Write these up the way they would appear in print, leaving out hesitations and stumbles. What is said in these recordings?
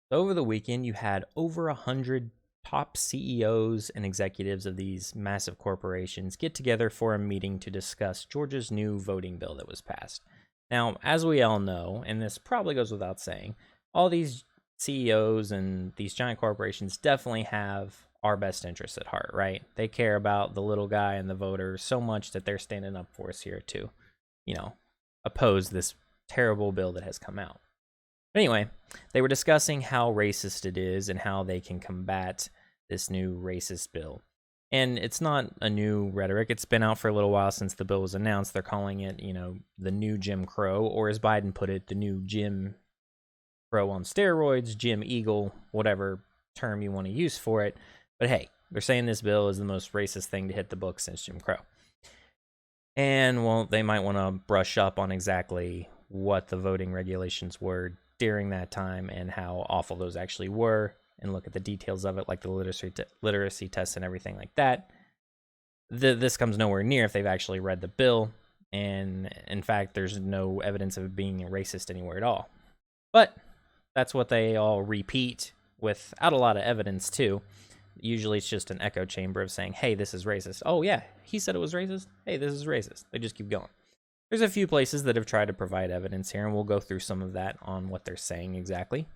Over the weekend, you had over 100 top CEOs and executives of these massive corporations get together for a meeting to discuss Georgia's new voting bill that was passed. Now, as we all know, and this probably goes without saying, all these CEOs and these giant corporations definitely have our best interests at heart, right? They care about the little guy and the voters so much that they're standing up for us here to, you know, oppose this terrible bill that has come out. But anyway, they were discussing how racist it is and how they can combat this new racist bill. And it's not a new rhetoric. It's been out for a little while since the bill was announced. They're calling it, the new Jim Crow, or as Biden put it, the new Jim Crow on steroids, Jim Eagle, whatever term you want to use for it. But hey, they're saying this bill is the most racist thing to hit the books since Jim Crow. And, well, they might want to brush up on exactly what the voting regulations were during that time and how awful those actually were, and look at the details of it, like the literacy tests and everything like that. This comes nowhere near if they've actually read the bill, and in fact, there's no evidence of it being racist anywhere at all. But that's what they all repeat without a lot of evidence, too. Usually it's just an echo chamber of saying, hey, this is racist. Oh, yeah, he said it was racist. Hey, this is racist. They just keep going. There's a few places that have tried to provide evidence here, and we'll go through some of that on what they're saying exactly.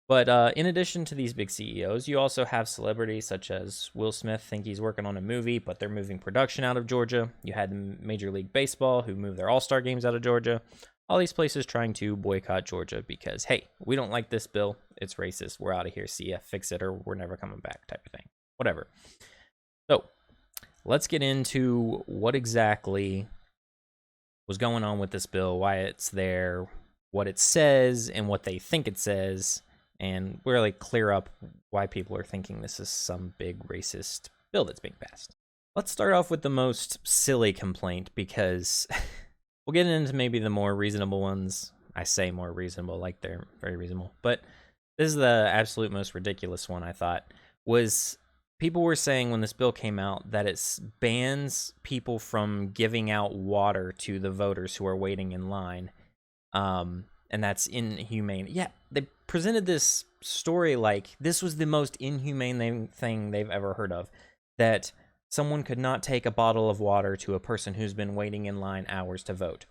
But in addition to these big CEOs, you also have celebrities such as Will Smith think he's working on a movie, but they're moving production out of Georgia. You had Major League Baseball, who moved their All-Star games out of Georgia. All these places trying to boycott Georgia because, hey, we don't like this bill. It's racist. We're out of here. See ya. Fix it or we're never coming back type of thing. Whatever. So let's get into what exactly was going on with this bill, why it's there, what it says, and what they think it says, and really clear up why people are thinking this is some big racist bill that's being passed. Let's start off with the most silly complaint, because we'll get into maybe the more reasonable ones. I say more reasonable, like they're very reasonable, but this is the absolute most ridiculous one, I thought, was people were saying when this bill came out that it bans people from giving out water to the voters who are waiting in line. And that's inhumane. Yeah, they presented this story like this was the most inhumane thing they've ever heard of, that someone could not take a bottle of water to a person who's been waiting in line hours to vote.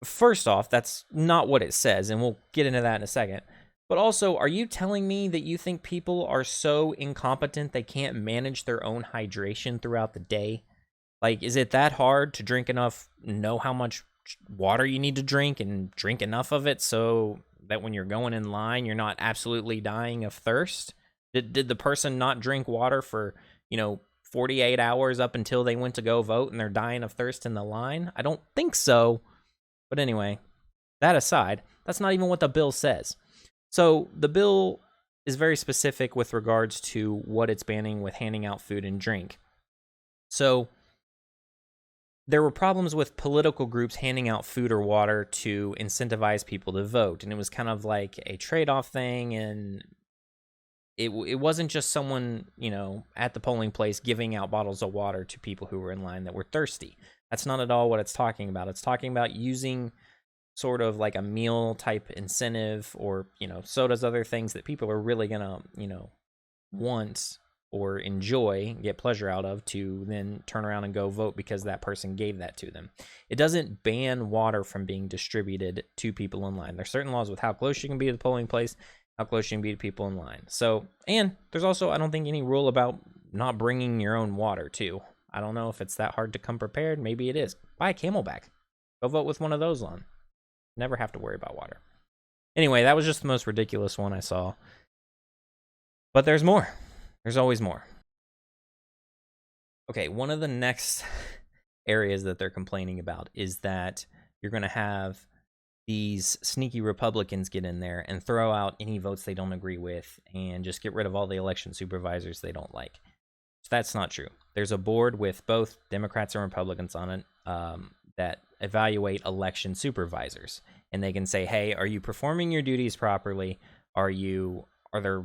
First off, that's not what it says, and we'll get into that in a second. But also, are you telling me that you think people are so incompetent they can't manage their own hydration throughout the day? Like, is it that hard to drink enough, know how much water you need to drink and drink enough of it so that when you're going in line, you're not absolutely dying of thirst? Did the person not drink water for, 48 hours up until they went to go vote and they're dying of thirst in the line? I don't think so. But anyway, that aside, that's not even what the bill says. So the bill is very specific with regards to what it's banning with handing out food and drink. So there were problems with political groups handing out food or water to incentivize people to vote. And it was kind of like a trade-off thing. And it wasn't just someone, at the polling place giving out bottles of water to people who were in line that were thirsty. That's not at all what it's talking about. It's talking about using sort of like a meal type incentive or, sodas, other things that people are really going to, want or enjoy, get pleasure out of, to then turn around and go vote because that person gave that to them. It doesn't ban water from being distributed to people in line. There's certain laws with how close you can be to the polling place, how close you can be to people in line. So, and there's also, I don't think, any rule about not bringing your own water too. I don't know if it's that hard to come prepared. Maybe it is. Buy a Camelback. Go vote with one of those on. Never have to worry about water. Anyway, that was just the most ridiculous one I saw. But there's more. There's always more. Okay, one of the next areas that they're complaining about is that you're going to have these sneaky Republicans get in there and throw out any votes they don't agree with and just get rid of all the election supervisors they don't like. So that's not true. There's a board with both Democrats and Republicans on it that evaluate election supervisors, and they can say, hey, are you performing your duties properly? Are there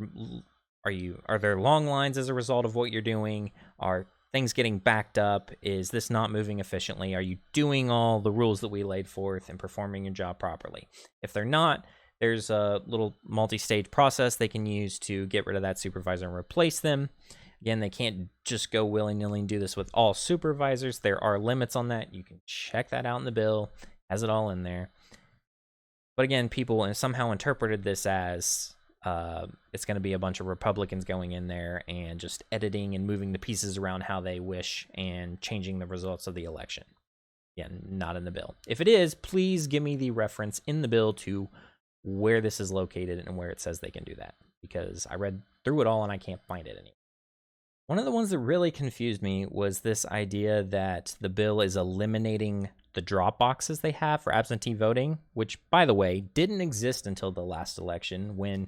long lines as a result of what you're doing? Are things getting backed up? Is this not moving efficiently? Are you doing all the rules that we laid forth and performing your job properly? If they're not, There's a little multi-stage process they can use to get rid of that supervisor and replace them. Again, they can't just go willy-nilly and do this with all supervisors. There are limits on that. You can check that out in the bill. Has it all in there. But again, people somehow interpreted this as it's going to be a bunch of Republicans going in there and just editing and moving the pieces around how they wish and changing the results of the election. Again, not in the bill. If it is, please give me the reference in the bill to where this is located and where it says they can do that, because I read through it all and I can't find it anymore. One of the ones that really confused me was this idea that the bill is eliminating the drop boxes they have for absentee voting, which, by the way, didn't exist until the last election when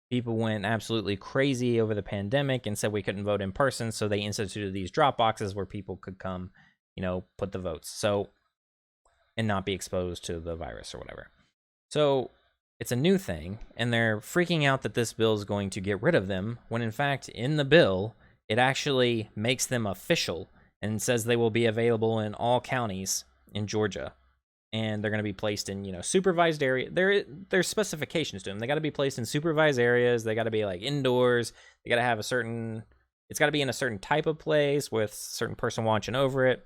people went absolutely crazy over the pandemic and said we couldn't vote in person, so they instituted these drop boxes where people could come, put the votes, and not be exposed to the virus or whatever. So it's a new thing, and they're freaking out that this bill is going to get rid of them, when in fact, in the bill, it actually makes them official and says they will be available in all counties in Georgia. And they're going to be placed in, supervised area. There's specifications to them. They got to be placed in supervised areas. They got to be like indoors. They got to have it's got to be in a certain type of place with a certain person watching over it,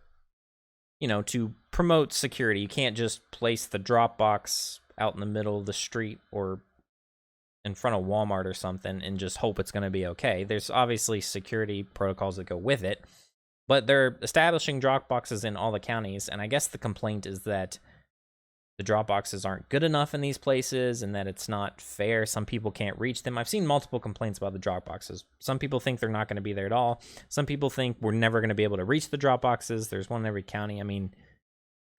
to promote security. You can't just place the drop box out in the middle of the street or in front of Walmart or something and just hope it's going to be okay. There's obviously security protocols that go with it, but they're establishing drop boxes in all the counties. And I guess the complaint is that the drop boxes aren't good enough in these places and that it's not fair. Some people can't reach them. I've seen multiple complaints about the drop boxes. Some people think they're not going to be there at all. Some people think we're never going to be able to reach the drop boxes. There's one in every county. I mean,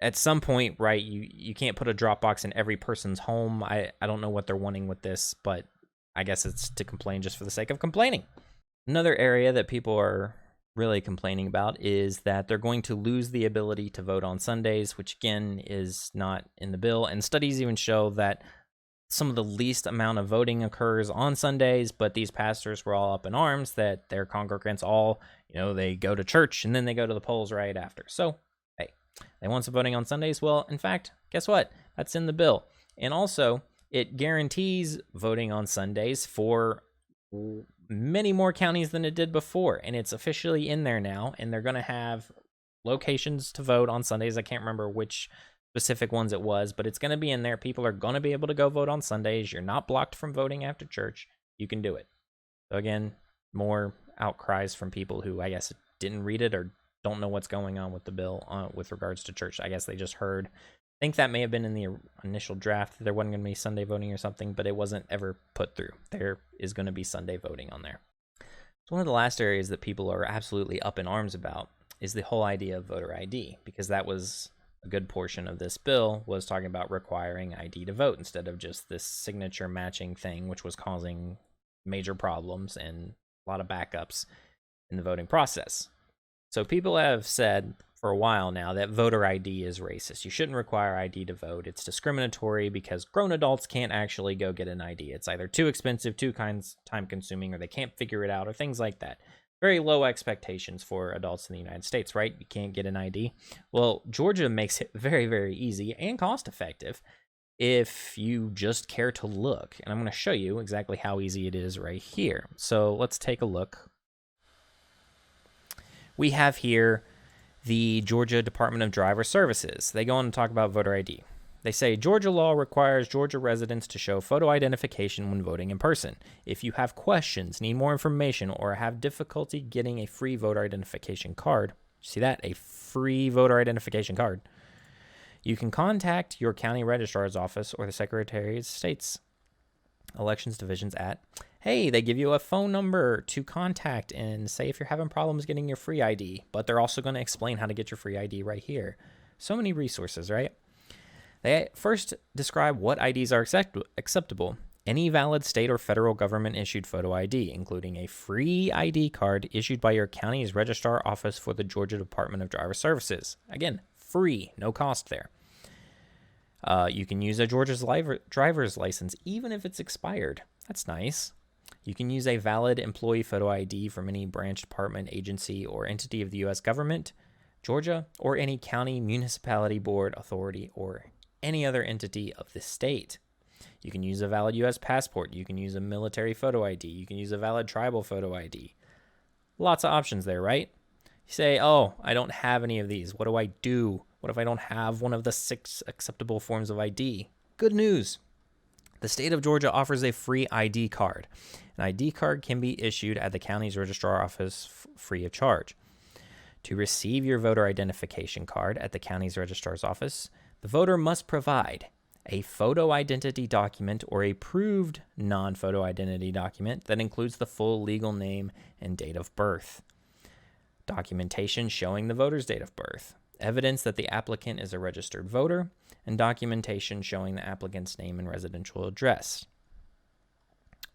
at some point, right, you can't put a drop box in every person's home. I don't know what they're wanting with this, but I guess it's to complain just for the sake of complaining. Another area that people are really complaining about is that they're going to lose the ability to vote on Sundays, which again is not in the bill. And studies even show that some of the least amount of voting occurs on Sundays, but these pastors were all up in arms that their congregants all, they go to church and then they go to the polls right after. So, hey, they want some voting on Sundays. Well, in fact, guess what? That's in the bill. And also, it guarantees voting on Sundays for many more counties than it did before, and it's officially in there now, and they're going to have locations to vote on Sundays. I can't remember which specific ones it was, but it's going to be in there. People are going to be able to go vote on Sundays. You're not blocked from voting after church. You can do it. So again, more outcries from people who I guess didn't read it or don't know what's going on with the bill with regards to church. I guess they just heard. I think that may have been in the initial draft. There wasn't going to be Sunday voting or something, but it wasn't ever put through. There is going to be Sunday voting on there. So one of the last areas that people are absolutely up in arms about is the whole idea of voter ID, because that was a good portion of this bill was talking about requiring ID to vote instead of just this signature matching thing, which was causing major problems and a lot of backups in the voting process. So people have said for a while now that voter ID is racist. You shouldn't require ID to vote. It's discriminatory because grown adults can't actually go get an ID. It's either too expensive, too time consuming, or they can't figure it out, or things like that. Very low expectations for adults in the United States, right? You can't get an ID. Well, Georgia makes it very, very easy and cost effective if you just care to look. And I'm going to show you exactly how easy it is right here. So let's take a look. We have here the Georgia Department of Driver Services. They go on to talk about voter ID. They say, Georgia law requires Georgia residents to show photo identification when voting in person. If you have questions, need more information, or have difficulty getting a free voter identification card, see that? A free voter identification card. You can contact your county registrar's office or the Secretary of State's elections divisions at, hey, they give you a phone number to contact and say if you're having problems getting your free ID, but they're also going to explain how to get your free ID right here. So many resources, right? They first describe what IDs are acceptable. Any valid state or federal government issued photo ID, including a free ID card issued by your county's registrar office for the Georgia Department of Driver Services. Again, free, no cost there. You can use a Georgia's driver's license, even if it's expired. That's nice. You can use a valid employee photo ID from any branch, department, agency, or entity of the U.S. government, Georgia, or any county, municipality, board, authority, or any other entity of the state. You can use a valid U.S. passport. You can use a military photo ID. You can use a valid tribal photo ID. Lots of options there, right? You say, oh, I don't have any of these. What do I do? What if I don't have one of the 6 acceptable forms of ID? Good news. The state of Georgia offers a free ID card. An ID card can be issued at the county's registrar office free of charge. To receive your voter identification card at the county's registrar's office, the voter must provide a photo identity document or a proved non-photo identity document that includes the full legal name and date of birth, documentation showing the voter's date of birth, evidence that the applicant is a registered voter, and documentation showing the applicant's name and residential address.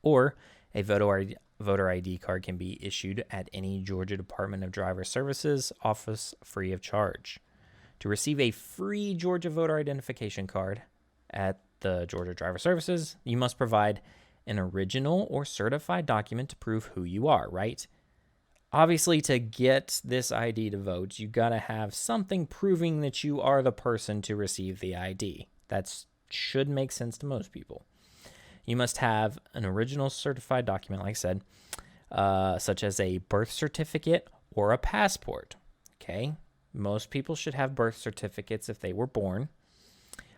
Or a voter ID card can be issued at any Georgia Department of Driver Services office free of charge. To receive a free Georgia voter identification card at the Georgia Driver Services, you must provide an original or certified document to prove who you are, right? Obviously, to get this ID to vote, you got to have something proving that you are the person to receive the ID. That should make sense to most people. You must have an original certified document, like I said, such as a birth certificate or a passport. Okay, most people should have birth certificates if they were born.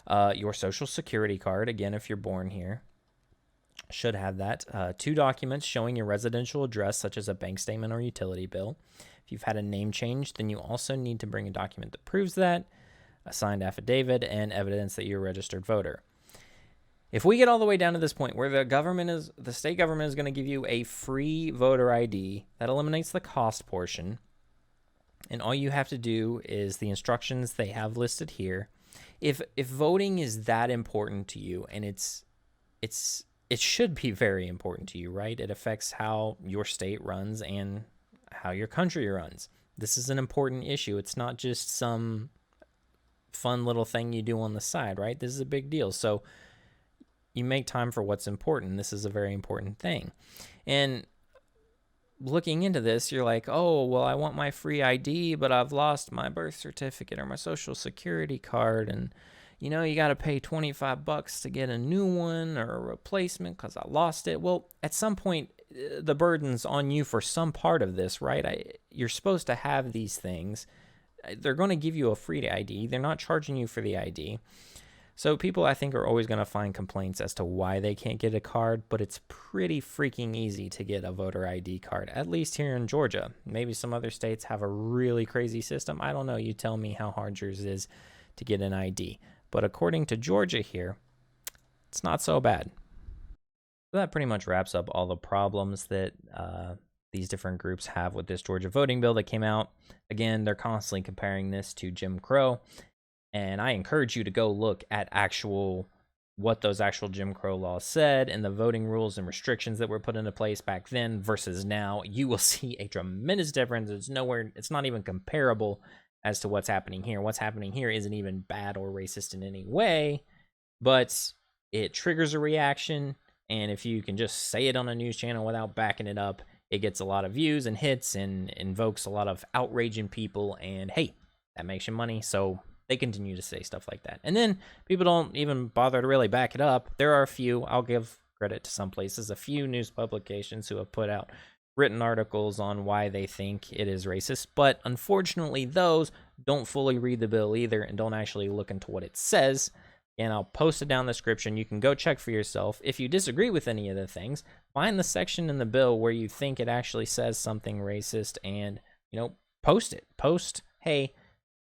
Your social security card, again, if you're born here, should have that. 2 documents showing your residential address, such as a bank statement or utility bill. If you've had a name change, then you also need to bring a document that proves that, a signed affidavit, and evidence that you're a registered voter. If we get all the way down to this point where the state government is going to give you a free voter ID, that eliminates the cost portion, and all you have to do is the instructions they have listed here. If voting is that important to you, and it should be very important to you, right? It affects how your state runs and how your country runs. This is an important issue. It's not just some fun little thing you do on the side, right? This is a big deal. So you make time for what's important. This is a very important thing. And looking into this, you're like, oh, well, I want my free ID, but I've lost my birth certificate or my social security card. And, you got to pay $25 to get a new one or a replacement because I lost it. Well, at some point, the burden's on you for some part of this, right? You're supposed to have these things. They're going to give you a free ID. They're not charging you for the ID. So people, I think, are always going to find complaints as to why they can't get a card, but it's pretty freaking easy to get a voter ID card, at least here in Georgia. Maybe some other states have a really crazy system. I don't know. You tell me how hard yours is to get an ID. But according to Georgia here, it's not so bad. So that pretty much wraps up all the problems that these different groups have with this Georgia voting bill that came out. Again, they're constantly comparing this to Jim Crow. And I encourage you to go look at what those actual Jim Crow laws said and the voting rules and restrictions that were put into place back then versus now. You will see a tremendous difference. It's not even comparable as to what's happening here. What's happening here isn't even bad or racist in any way, but it triggers a reaction. And if you can just say it on a news channel without backing it up, it gets a lot of views and hits and invokes a lot of outrage in people. And hey, that makes you money. So they continue to say stuff like that. And then people don't even bother to really back it up. There are a few, I'll give credit to some places, a few news publications who have put out written articles on why they think it is racist. But unfortunately, those don't fully read the bill either and don't actually look into what it says. And I'll post it down in the description. You can go check for yourself. If you disagree with any of the things, find the section in the bill where you think it actually says something racist and, post it. Post, hey,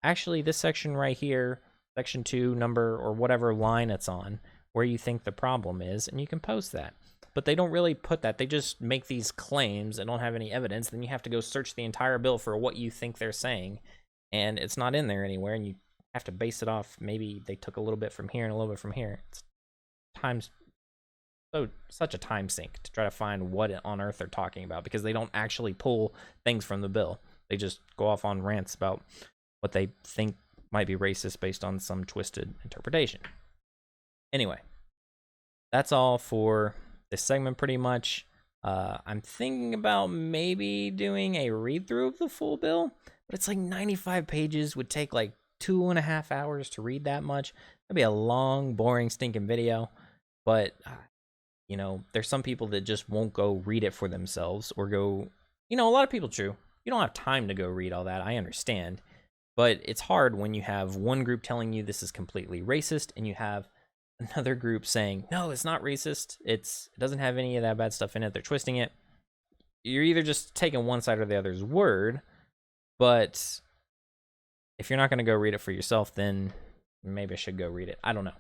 actually, this section right here, section 2, number or whatever line it's on, where you think the problem is, and you can post that. But they don't really put that. They just make these claims and don't have any evidence. Then you have to go search the entire bill for what you think they're saying, and it's not in there anywhere, and you have to base it off. Maybe they took a little bit from here and a little bit from here. It's such a time sink to try to find what on earth they're talking about because they don't actually pull things from the bill. They just go off on rants about what they think might be racist based on some twisted interpretation. Anyway, that's all for this segment pretty much. I'm thinking about maybe doing a read-through of the full bill, but it's like 95 pages, would take like 2.5 hours to read that much. That'd be a long, boring, stinking video. but there's some people that just won't go read it for themselves or go, a lot of people, true. You don't have time to go read all that. I understand. But it's hard when you have one group telling you this is completely racist and you have another group saying, no, it's not racist. It doesn't have any of that bad stuff in it. They're twisting it. You're either just taking one side or the other's word. But if you're not going to go read it for yourself, then maybe I should go read it. I don't know.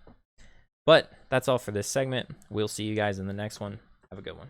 But that's all for this segment. We'll see you guys in the next one. Have a good one.